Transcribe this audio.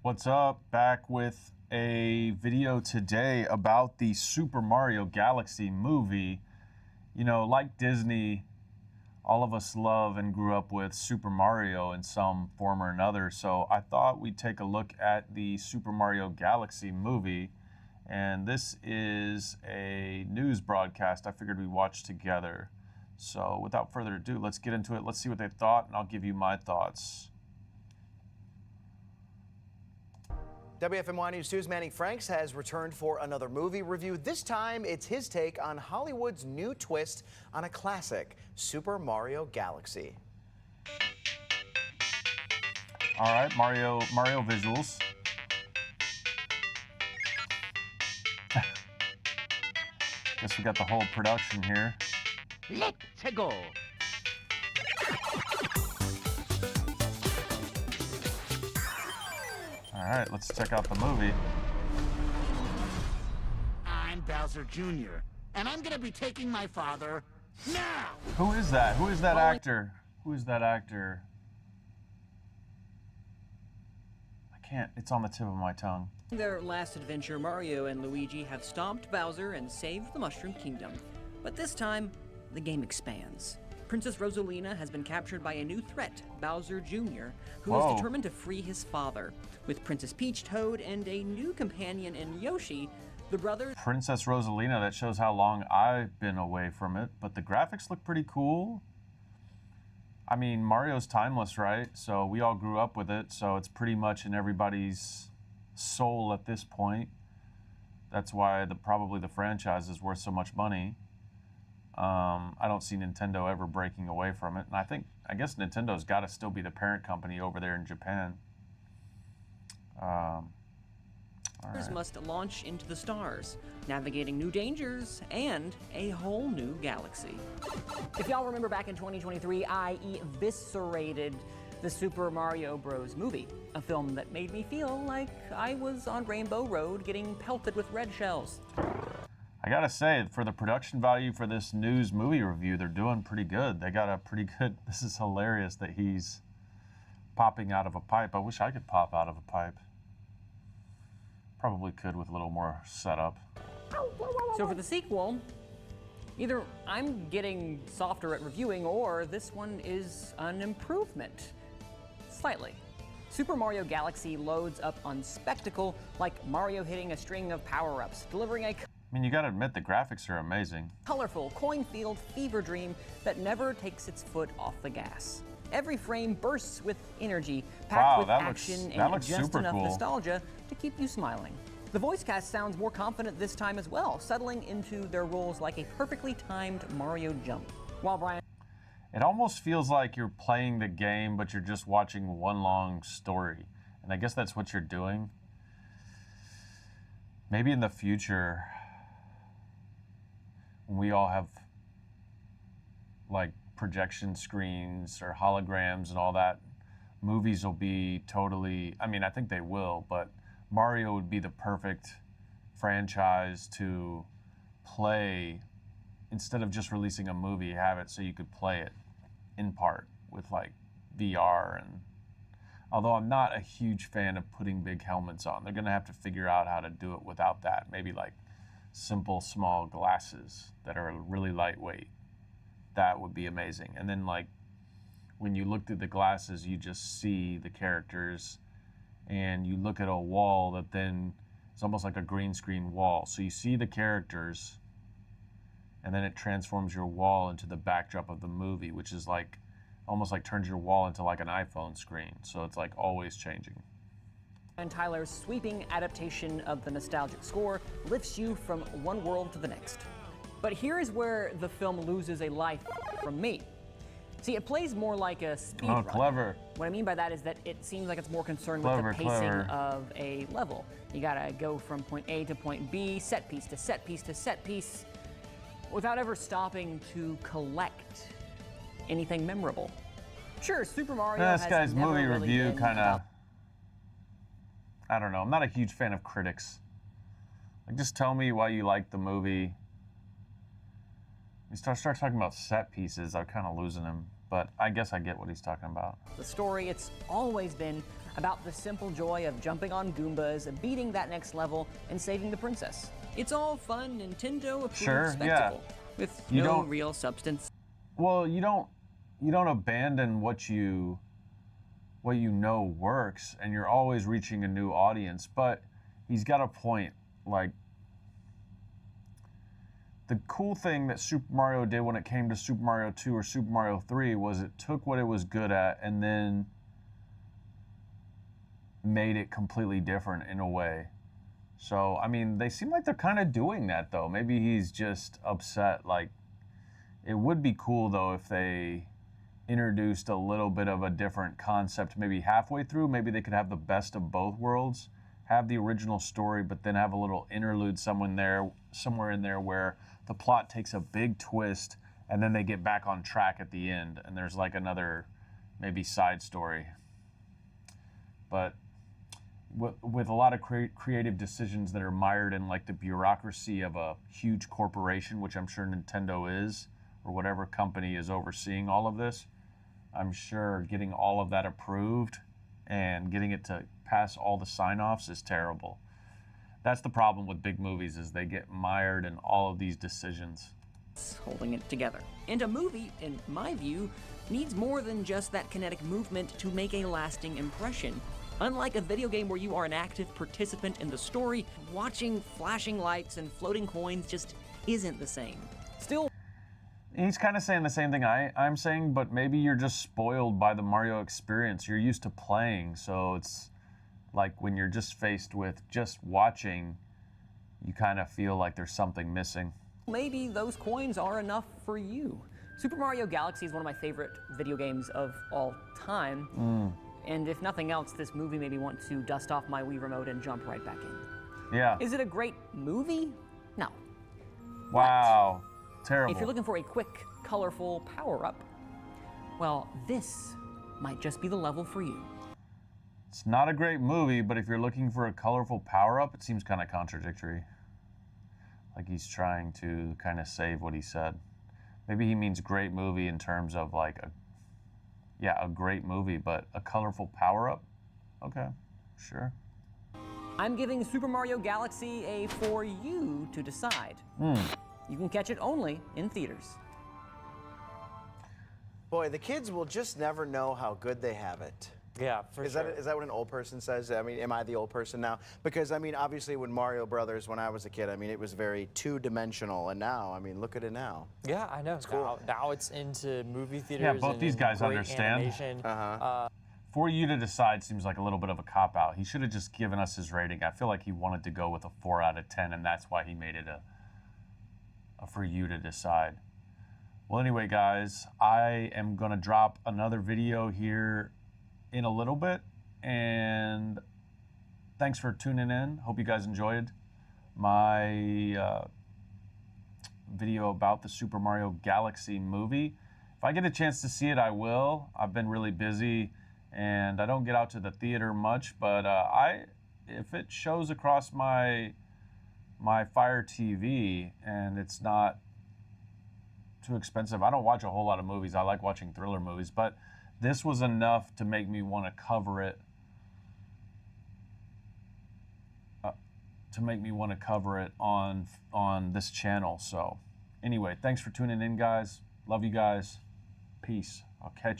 What's up? Back with a video today about the Super Mario Galaxy movie. You know, like Disney, all of us love and grew up with Super Mario in some form or another. So I thought we'd take a look at the Super Mario Galaxy movie. And this is a news broadcast I figured we'd watch together. So without further ado, let's get into it. Let's see what they thought, and I'll give you my thoughts. WFMY News 2's Manny Franks has returned for another movie review. This time, it's his take on Hollywood's new twist on a classic, Super Mario Galaxy. All right, Mario visuals. Guess we got the whole production here. Let's go. All right, let's check out the movie. I'm Bowser Jr., and I'm gonna be taking my father now. Who is that? Who is that actor? Who is that actor? I can't, it's on the tip of my tongue. Their last adventure, Mario and Luigi have stomped Bowser and saved the Mushroom Kingdom. But this time, the game expands. Princess Rosalina has been captured by a new threat, Bowser Jr., who is determined to free his father. With Princess Peach, Toad, and a new companion in Yoshi, the brothers... Princess Rosalina, that shows how long I've been away from it, but the graphics look pretty cool. I mean, Mario's timeless, right? So we all grew up with it, so it's pretty much in everybody's soul at this point. That's why probably the franchise is worth so much money. I don't see Nintendo ever breaking away from it. And I guess Nintendo's got to still be the parent company over there in Japan. All right. Must launch into the stars, navigating new dangers and a whole new galaxy. If y'all remember back in 2023, I eviscerated the Super Mario Bros. Movie, a film that made me feel like I was on Rainbow Road getting pelted with red shells. I gotta say, for the production value for this news movie review, they're doing pretty good. They got a pretty good, this is hilarious that he's popping out of a pipe. I wish I could pop out of a pipe. Probably could with a little more setup. So for the sequel, either I'm getting softer at reviewing or this one is an improvement. Slightly. Super Mario Galaxy loads up on spectacle like Mario hitting a string of power-ups, delivering a I mean, you gotta admit the graphics are amazing. colorful, coin-filled fever dream that never takes its foot off the gas. Every frame bursts with energy, packed with action and just enough nostalgia to keep you smiling. The voice cast sounds more confident this time as well, settling into their roles like a perfectly timed Mario jump. While Brian... It almost feels like you're playing the game, but you're just watching one long story. And I guess that's what you're doing. Maybe in the future, when we all have like projection screens or holograms and all that, movies will be totally, I mean, I think they will, but Mario would be the perfect franchise to play. Instead of just releasing a movie, have it so you could play it in part with like VR. And although I'm not a huge fan of putting big helmets on, they're gonna have to figure out how to do it without that. Maybe like simple small glasses that are really lightweight. That would be amazing. And then like when you look through the glasses, you just see the characters, and you look at a wall that then it's almost like a green screen wall. So you see the characters, and then it transforms your wall into the backdrop of the movie, which is like almost like turns your wall into like an iPhone screen. So it's like always changing. And Tyler's sweeping adaptation of the nostalgic score lifts you from one world to the next. But here is where the film loses a life from me. See, it plays more like a speed run. Clever. What I mean by that is that it seems like it's more concerned with the pacing of a level. You gotta go from point A to point B, set piece to set piece to set piece, without ever stopping to collect anything memorable. Sure, Super Mario This guy's movie really review kind of, I don't know, I'm not a huge fan of critics. Like, just tell me why you like the movie. You start talking about set pieces, I'm kind of losing him. But I guess I get what he's talking about. The story, it's always been about the simple joy of jumping on Goombas, beating that next level, and saving the princess. It's all fun Nintendo-approved Sure, spectacle with You no don't- real substance. Well, you don't abandon what you know works, and you're always reaching a new audience. But he's got a point. Like, the cool thing that Super Mario did when it came to Super Mario 2 or Super Mario 3 was it took what it was good at and then made it completely different in a way. So, I mean, they seem like they're kind of doing that, though. Maybe he's just upset. Like, it would be cool, though, if they introduced a little bit of a different concept maybe halfway through. Maybe they could have the best of both worlds, have the original story, but then have a little interlude somewhere in there where the plot takes a big twist and then they get back on track at the end and there's like another maybe side story. But with a lot of creative decisions that are mired in like the bureaucracy of a huge corporation, which I'm sure Nintendo is, or whatever company is overseeing all of this, I'm sure getting all of that approved and getting it to pass all the sign-offs is terrible. That's the problem with big movies, is they get mired in all of these decisions. Holding it together. And a movie, in my view, needs more than just that kinetic movement to make a lasting impression. Unlike a video game where you are an active participant in the story, watching flashing lights and floating coins just isn't the same. Still, He's kind of saying the same thing I'm saying, but maybe you're just spoiled by the Mario experience. You're used to playing, so it's like when you're just faced with just watching, you kind of feel like there's something missing. maybe those coins are enough for you. Super Mario Galaxy is one of my favorite video games of all time. And if nothing else, this movie made me want to dust off my Wii Remote and jump right back in. Yeah. Is it a great movie? No. Wow. Terrible. If you're looking for a quick, colorful power-up, well, this might just be the level for you. It's not a great movie, but if you're looking for a colorful power-up, it seems kind of contradictory. Like he's trying to kind of save what he said. Maybe he means great movie in terms of like a great movie, but a colorful power-up? Okay, sure. I'm giving Super Mario Galaxy a for you to decide. You can catch it only in theaters. Boy, the kids will just never know how good they have it. Yeah, for Is sure. that what an old person says? I mean, am I the old person now? Because, I mean, obviously when Mario Brothers, when I was a kid, I mean, it was very two-dimensional. And now, I mean, look at it now. Yeah, I know. cool. Now it's into movie theaters. Yeah, both and these guys great understand. Animation. For you to decide seems like a little bit of a cop-out. He should have just given us his rating. I feel like he wanted to go with a 4 out of 10, and that's why he made it a for you to decide. Well, anyway, guys, I am going to drop another video here in a little bit, and thanks for tuning in. Hope you guys enjoyed my video about the Super Mario Galaxy movie. If I get a chance to see it, I will. I've been really busy, and I don't get out to the theater much, but if it shows across my Fire TV and it's not too expensive, I don't watch a whole lot of movies. I like watching thriller movies, but this was enough to make me want to cover it. On this channel. So anyway, thanks for tuning in, guys. Love you guys. Peace. I'll catch you.